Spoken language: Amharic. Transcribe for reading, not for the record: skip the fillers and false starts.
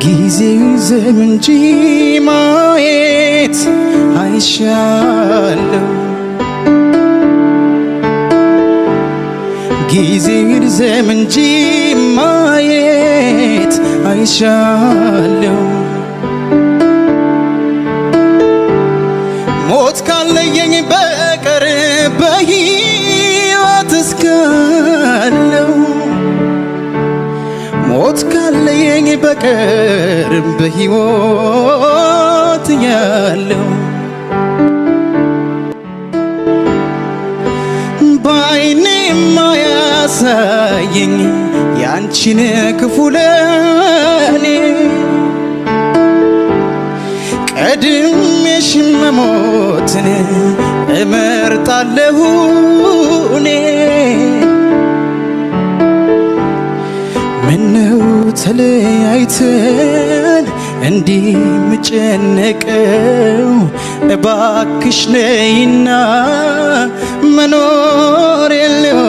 ጊዜ ይርዘም እንጂ ማየት አይሻለው ጊዜ ይርዘም እንጂ ማየት አይሻለው ሞት ካለየኝ በቀር በሕይወት እስካለው ሞት ካለየኝ በቀር በሕይወት ያለው በዓይኔ ማያሳየኝ ያንቺን ክፉ ለኔ ቀድሜሽ መሞትን እመርጣለሁ እኔ ምነው ተለያይተን እንዲህ ምጨነቀው እባክሽ ነይና መኖር የለው